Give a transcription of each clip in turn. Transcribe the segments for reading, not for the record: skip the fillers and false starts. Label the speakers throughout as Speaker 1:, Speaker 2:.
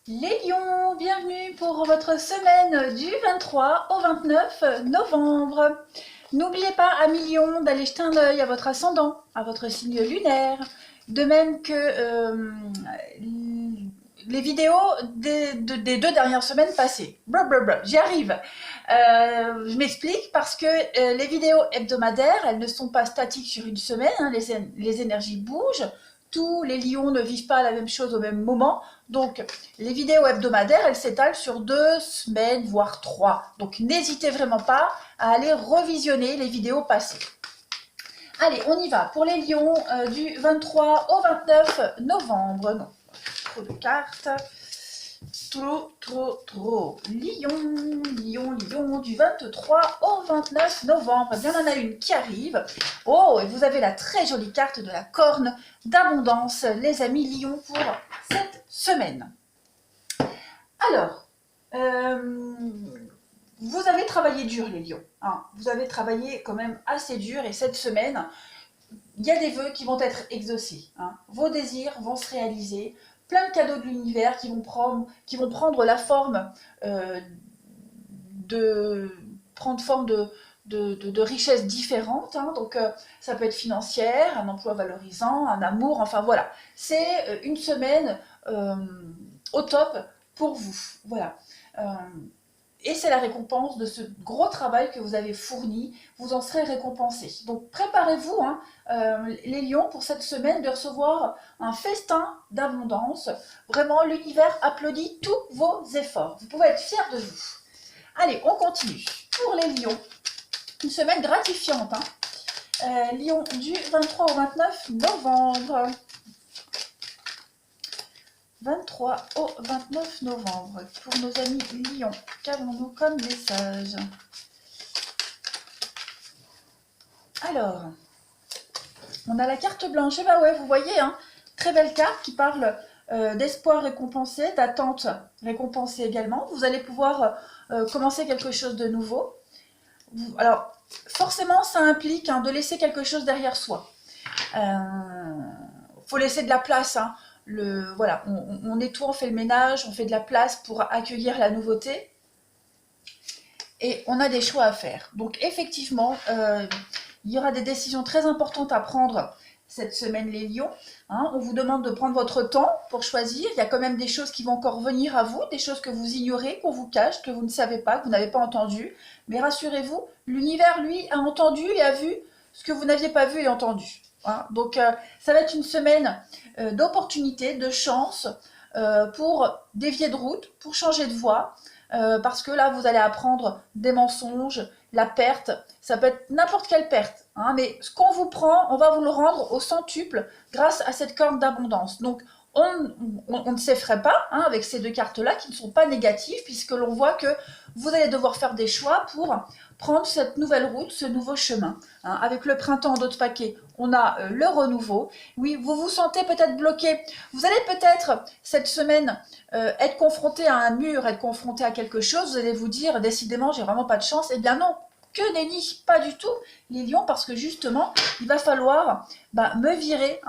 Speaker 1: Les lions, bienvenue pour votre semaine du 23 au 29 novembre. N'oubliez pas, amis lions, d'aller jeter un œil à votre ascendant, à votre signe lunaire, de même que les vidéos des 2 dernières semaines passées. Blablabla, j'y arrive. Je m'explique parce que les vidéos hebdomadaires, elles ne sont pas statiques sur une semaine, hein, les énergies bougent. Tous les lions ne vivent pas la même chose au même moment. Donc, les vidéos hebdomadaires, elles s'étalent sur 2 semaines, voire 3. Donc, n'hésitez vraiment pas à aller revisionner les vidéos passées. Allez, on y va pour les lions du 23 au 29 novembre. Non, trop de cartes. Trop. Lion, du 23 au 29 novembre. Eh bien, on en a une qui arrive. Oh, et vous avez la très jolie carte de la corne d'abondance, les amis lions, pour cette semaine. Alors, vous avez travaillé dur, les lions. Hein. Vous avez travaillé quand même assez dur, et cette semaine, il y a des vœux qui vont être exaucés. Hein. Vos désirs vont se réaliser. Plein de cadeaux de l'univers qui vont prendre la forme de richesses différentes. Hein. Donc, ça peut être financière, un emploi valorisant, un amour, enfin voilà. C'est une semaine au top pour vous. Voilà. Et c'est la récompense de ce gros travail que vous avez fourni. Vous en serez récompensé. Donc préparez-vous, hein, les lions, pour cette semaine, de recevoir un festin d'abondance. Vraiment, l'univers applaudit tous vos efforts. Vous pouvez être fiers de vous. Allez, on continue. Pour les lions, une semaine gratifiante. Hein. Lion du 23 au 29 novembre. 23 au 29 novembre. Pour nos amis lions, qu'avons-nous comme message? Alors, on a la carte blanche. Et bah ouais, vous voyez, hein, très belle carte qui parle d'espoir récompensé, d'attente récompensée également. Vous allez pouvoir commencer quelque chose de nouveau. Alors, forcément, ça implique, hein, de laisser quelque chose derrière soi. Faut laisser de la place. Hein. Voilà, on nettoie, on fait le ménage, on fait de la place pour accueillir la nouveauté. Et on a des choix à faire. Donc effectivement, il y aura des décisions très importantes à prendre cette semaine, les lions. Hein. On vous demande de prendre votre temps pour choisir. Il y a quand même des choses qui vont encore venir à vous, des choses que vous ignorez, qu'on vous cache, que vous ne savez pas, que vous n'avez pas entendu. Mais rassurez-vous, l'univers, lui, a entendu et a vu ce que vous n'aviez pas vu et entendu. Hein. Donc ça va être une semaine d'opportunités, de chance, pour dévier de route, pour changer de voie. Parce que là, vous allez apprendre des mensonges, la perte. Ça peut être n'importe quelle perte. Hein, mais ce qu'on vous prend, on va vous le rendre au centuple grâce à cette corne d'abondance. Donc, on ne s'effraie pas, hein, avec ces 2 cartes-là qui ne sont pas négatives, puisque l'on voit que vous allez devoir faire des choix pour prendre cette nouvelle route, ce nouveau chemin. Hein. Avec le printemps en d'autres paquets, on a le renouveau. Oui, vous vous sentez peut-être bloqué. Vous allez peut-être, cette semaine, être confronté à un mur, être confronté à quelque chose. Vous allez vous dire, décidément, j'ai vraiment pas de chance. Eh bien non, que nenni, pas du tout, les lions, parce que justement, il va falloir me virer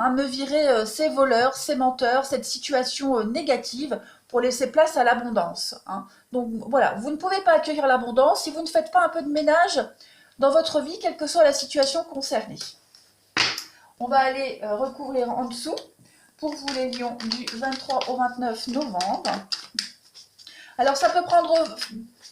Speaker 1: ces voleurs, ces menteurs, cette situation négative, pour laisser place à l'abondance. Hein. Donc voilà, vous ne pouvez pas accueillir l'abondance si vous ne faites pas un peu de ménage dans votre vie, quelle que soit la situation concernée. On va aller recouvrir en dessous pour vous les lions du 23 au 29 novembre. Alors ça peut prendre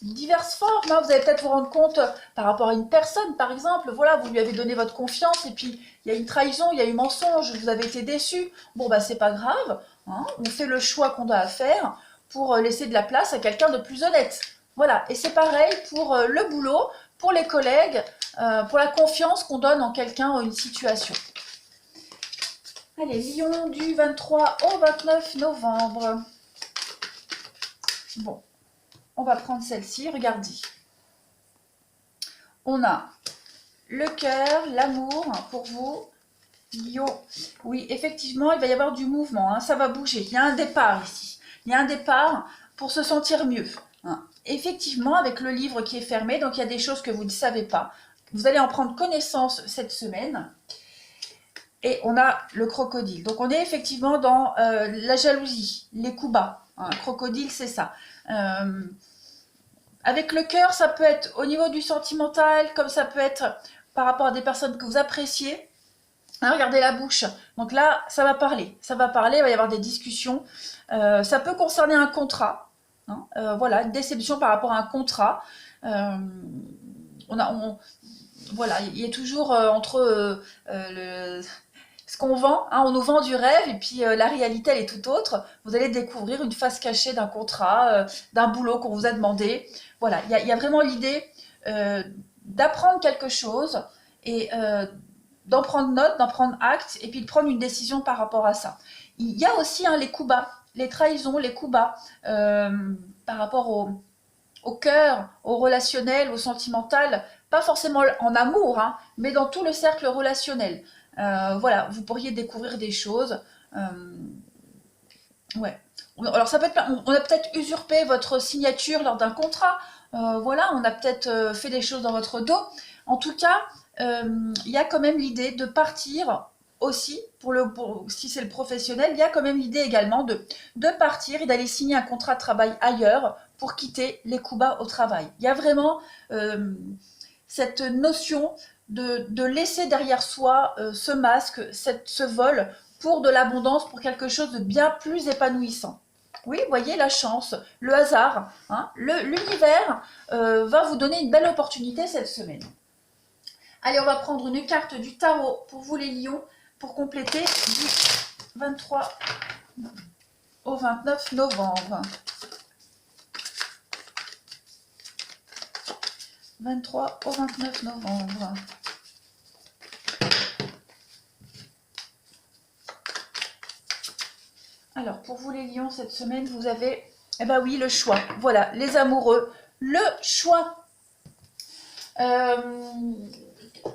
Speaker 1: diverses formes. Hein. Vous allez peut-être vous rendre compte par rapport à une personne, par exemple. Voilà, vous lui avez donné votre confiance et puis il y a une trahison, il y a eu mensonge, vous avez été déçu. Bon, c'est pas grave. Hein. On fait le choix qu'on doit faire pour laisser de la place à quelqu'un de plus honnête. Voilà, et c'est pareil pour le boulot, pour les collègues, pour la confiance qu'on donne en quelqu'un ou une situation. Allez, lion du 23 au 29 novembre. Bon, on va prendre celle-ci, regardez. On a le cœur, l'amour pour vous, lion. Oui, effectivement, il va y avoir du mouvement, hein, ça va bouger. Il y a un départ ici. Il y a un départ pour se sentir mieux. Hein. Effectivement, avec le livre qui est fermé, donc il y a des choses que vous ne savez pas. Vous allez en prendre connaissance cette semaine. et on a le crocodile. Donc on est effectivement dans la jalousie, les coups bas. Un crocodile, c'est ça. Avec le cœur, ça peut être au niveau du sentimental, comme ça peut être par rapport à des personnes que vous appréciez. Hein, regardez la bouche. Donc là, ça va parler. Ça va parler, il va y avoir des discussions. Ça peut concerner un contrat. Hein, voilà, une déception par rapport à un contrat. Voilà, il y a toujours entre ce qu'on vend, hein, on nous vend du rêve et puis la réalité elle est tout autre. Vous allez découvrir une face cachée d'un contrat, d'un boulot qu'on vous a demandé. Voilà, il y a vraiment l'idée d'apprendre quelque chose et d'en prendre note, d'en prendre acte et puis de prendre une décision par rapport à ça. Il y a aussi hein, les coups bas, les trahisons, les coups bas par rapport au cœur, au relationnel, au sentimental, pas forcément en amour, hein, mais dans tout le cercle relationnel. Voilà, vous pourriez découvrir des choses. Ouais. Alors ça peut être, on a peut-être usurpé votre signature lors d'un contrat. Voilà, on a peut-être fait des choses dans votre dos. En tout cas, il y a quand même l'idée de partir aussi, si c'est le professionnel, il y a quand même l'idée également de partir et d'aller signer un contrat de travail ailleurs pour quitter les coups bas au travail. Il y a vraiment cette notion de laisser derrière soi ce masque, ce vol pour de l'abondance, pour quelque chose de bien plus épanouissant. Oui, vous voyez la chance, le hasard, hein, l'univers va vous donner une belle opportunité cette semaine. Allez, on va prendre une carte du tarot pour vous les lions, pour compléter du 23 au 29 novembre. 23 au 29 novembre. Alors, pour vous les lions, cette semaine, vous avez, eh ben oui, le choix. Voilà, les amoureux, le choix.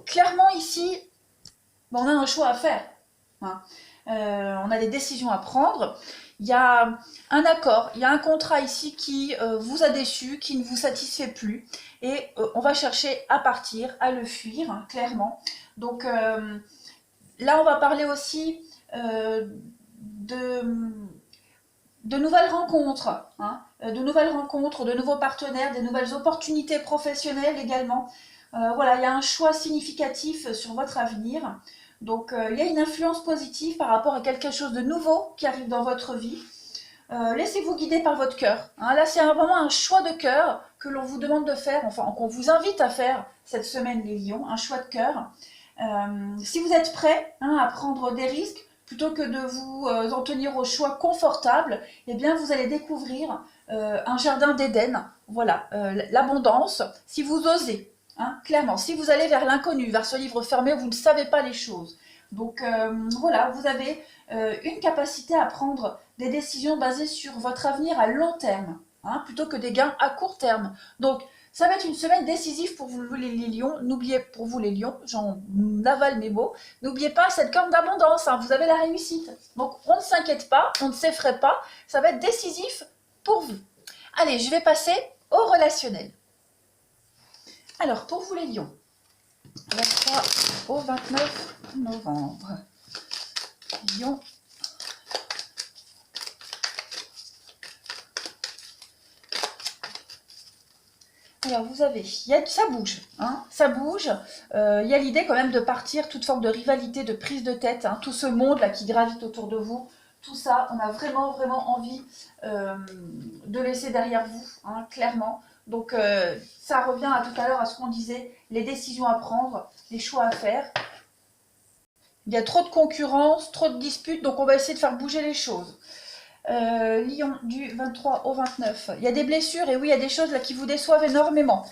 Speaker 1: Clairement, ici, on a un choix à faire. Hein. On a des décisions à prendre. Il y a un accord, il y a un contrat ici qui vous a déçu, qui ne vous satisfait plus. Et on va chercher à partir, à le fuir, hein, clairement. Donc là, on va parler aussi de nouvelles rencontres, hein, de nouveaux partenaires, des nouvelles opportunités professionnelles également. Voilà, il y a un choix significatif sur votre avenir. Donc, il y a une influence positive par rapport à quelque chose de nouveau qui arrive dans votre vie. Laissez-vous guider par votre cœur. Hein. Là, c'est vraiment un choix de cœur que l'on vous demande de faire, enfin, qu'on vous invite à faire cette semaine, les lions, un choix de cœur. Si vous êtes prêts hein, à prendre des risques, plutôt que de vous en tenir au choix confortable, eh bien, vous allez découvrir un jardin d'Éden. Voilà, l'abondance, si vous osez. Hein, clairement, si vous allez vers l'inconnu, vers ce livre fermé, vous ne savez pas les choses. Donc voilà, vous avez une capacité à prendre des décisions basées sur votre avenir à long terme, hein, plutôt que des gains à court terme. Donc ça va être une semaine décisive pour vous les lions. N'oubliez, pour vous les lions, j'en avale mes mots, n'oubliez pas cette corne d'abondance, hein, vous avez la réussite. Donc on ne s'inquiète pas, on ne s'effraie pas, ça va être décisif pour vous. Allez, je vais passer au relationnel. Alors, pour vous les lions, 23 au 29 novembre. Lion. Alors, vous avez, ça bouge, hein, ça bouge. Il y a l'idée quand même de partir, toute forme de rivalité, de prise de tête, hein, tout ce monde-là qui gravite autour de vous. Tout ça, on a vraiment, vraiment envie de laisser derrière vous, hein, clairement. Donc, ça revient à tout à l'heure à ce qu'on disait, les décisions à prendre, les choix à faire. Il y a trop de concurrence, trop de disputes, donc on va essayer de faire bouger les choses. Lion, du 23 au 29. Il y a des blessures, et oui, il y a des choses là qui vous déçoivent énormément.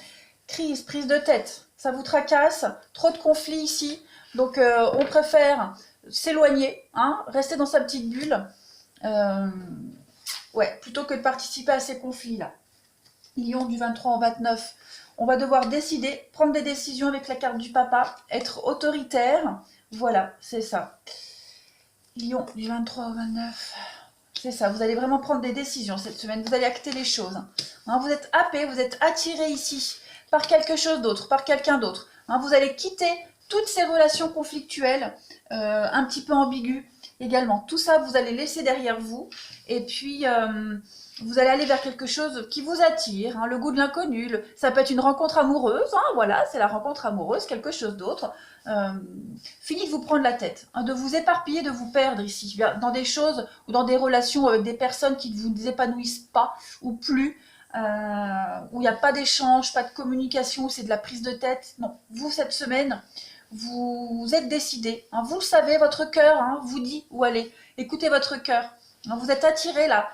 Speaker 1: Crise, prise de tête, ça vous tracasse, trop de conflits ici. Donc, on préfère s'éloigner, hein, rester dans sa petite bulle, ouais, plutôt que de participer à ces conflits-là. Lion du 23 au 29, on va devoir décider, prendre des décisions avec la carte du papa, être autoritaire, voilà, c'est ça. Lion du 23 au 29, c'est ça, vous allez vraiment prendre des décisions cette semaine, vous allez acter les choses. Hein, vous êtes happé, vous êtes attiré ici par quelque chose d'autre, par quelqu'un d'autre. Hein, vous allez quitter toutes ces relations conflictuelles, un petit peu ambiguës également. Tout ça, vous allez laisser derrière vous. Et puis, vous allez aller vers quelque chose qui vous attire, hein, le goût de l'inconnu. Ça peut être une rencontre amoureuse, hein, voilà, c'est la rencontre amoureuse, quelque chose d'autre. Fini de vous prendre la tête, hein, de vous éparpiller, de vous perdre ici, dans des choses ou dans des relations avec des personnes qui ne vous épanouissent pas ou plus, où il n'y a pas d'échange, pas de communication, où c'est de la prise de tête. Non, vous, cette semaine, vous êtes décidé, hein, vous le savez, votre cœur hein, vous dit où aller. Écoutez votre cœur. Hein, vous êtes attiré là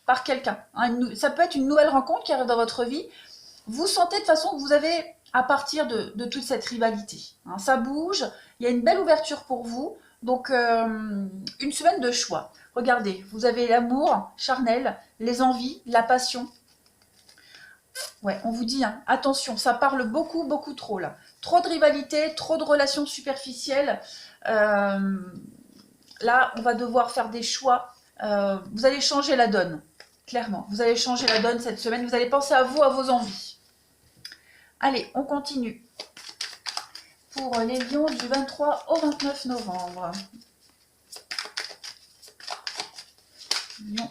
Speaker 1: par quelqu'un. Hein, ça peut être une nouvelle rencontre qui arrive dans votre vie. Vous sentez de toute façon que vous avez à partir de toute cette rivalité. Hein, ça bouge, il y a une belle ouverture pour vous. Donc, une semaine de choix. Regardez, vous avez l'amour charnel, les envies, la passion. Ouais, on vous dit, hein, attention, ça parle beaucoup, beaucoup trop là. Trop de rivalité, trop de relations superficielles. Là, on va devoir faire des choix. Vous allez changer la donne, clairement. Vous allez changer la donne cette semaine. Vous allez penser à vous, à vos envies. Allez, on continue. Pour les lions du 23 au 29 novembre. Lion.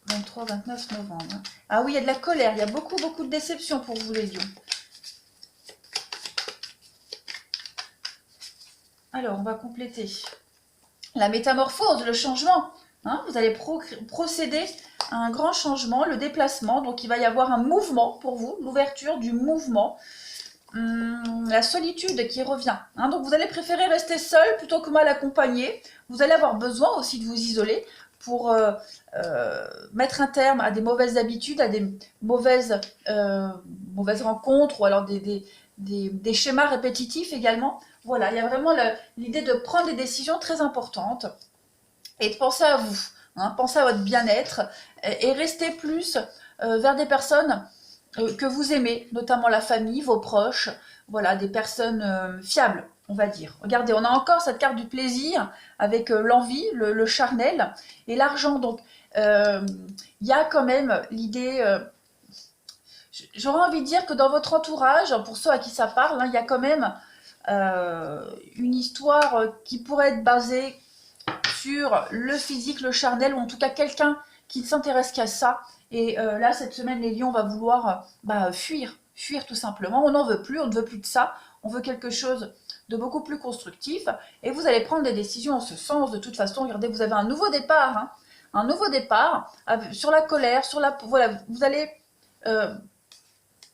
Speaker 1: 23-29 novembre. Ah oui, il y a de la colère. Il y a beaucoup, beaucoup de déception pour vous, les lions. Alors, on va compléter. La métamorphose, le changement. Hein, vous allez procéder à un grand changement, le déplacement. Donc, il va y avoir un mouvement pour vous, l'ouverture du mouvement. La solitude qui revient. Hein, donc, vous allez préférer rester seul plutôt que mal accompagné. Vous allez avoir besoin aussi de vous isoler pour mettre un terme à des mauvaises habitudes, à des mauvaises rencontres ou alors des schémas répétitifs également. Voilà, il y a vraiment l'idée de prendre des décisions très importantes et de penser à vous, hein, penser à votre bien-être et rester plus vers des personnes que vous aimez, notamment la famille, vos proches, voilà, des personnes fiables, on va dire. Regardez, on a encore cette carte du plaisir avec l'envie, le charnel et l'argent. Donc, il y a quand même l'idée... J'aurais envie de dire que dans votre entourage, pour ceux à qui ça parle, hein, il y a quand même une histoire qui pourrait être basée sur le physique, le charnel, ou en tout cas quelqu'un qui ne s'intéresse qu'à ça. Et là, cette semaine, les lions, on va vouloir fuir tout simplement. On n'en veut plus, on ne veut plus de ça. On veut quelque chose de beaucoup plus constructif. Et vous allez prendre des décisions en ce sens. De toute façon, regardez, vous avez un nouveau départ. Hein, un nouveau départ sur la colère, voilà, vous allez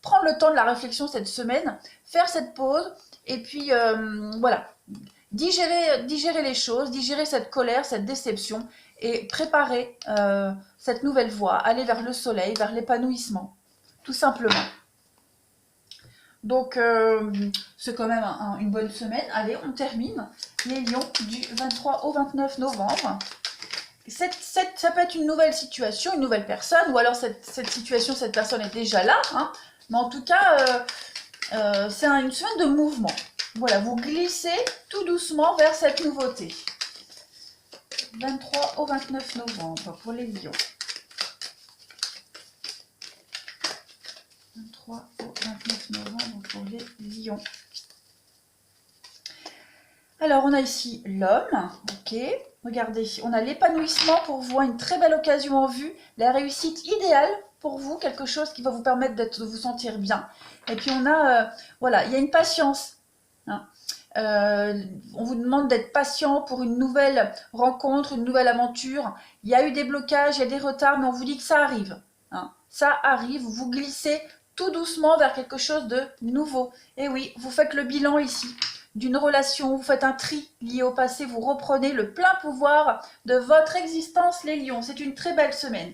Speaker 1: prendre le temps de la réflexion cette semaine, faire cette pause. Et puis, voilà, digérer les choses, digérer cette colère, cette déception et préparer cette nouvelle voie, aller vers le soleil, vers l'épanouissement, tout simplement. Donc, c'est quand même une bonne semaine. Allez, on termine les lions du 23 au 29 novembre. Ça peut être une nouvelle situation, une nouvelle personne, ou alors cette situation, cette personne est déjà là. Hein, mais en tout cas, c'est une semaine de mouvement. Voilà, vous glissez tout doucement vers cette nouveauté. 23 au 29 novembre pour les lions. 23 au 29 novembre pour les lions. Alors, on a ici l'homme, ok. Regardez, on a l'épanouissement pour vous, une très belle occasion en vue, la réussite idéale pour vous, quelque chose qui va vous permettre de vous sentir bien. Et puis, on a, voilà, il y a une patience. Hein. On vous demande d'être patient pour une nouvelle rencontre, une nouvelle aventure. Il y a eu des blocages, il y a des retards, mais on vous dit que ça arrive. Hein. Ça arrive, vous glissez tout doucement vers quelque chose de nouveau. Et oui, vous faites le bilan ici d'une relation, vous faites un tri lié au passé, vous reprenez le plein pouvoir de votre existence, les lions. C'est une très belle semaine.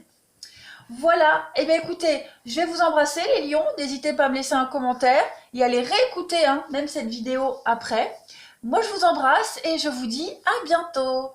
Speaker 1: Voilà, et bien écoutez, je vais vous embrasser les lions, n'hésitez pas à me laisser un commentaire et à les réécouter, hein, même cette vidéo après. Moi je vous embrasse et je vous dis à bientôt.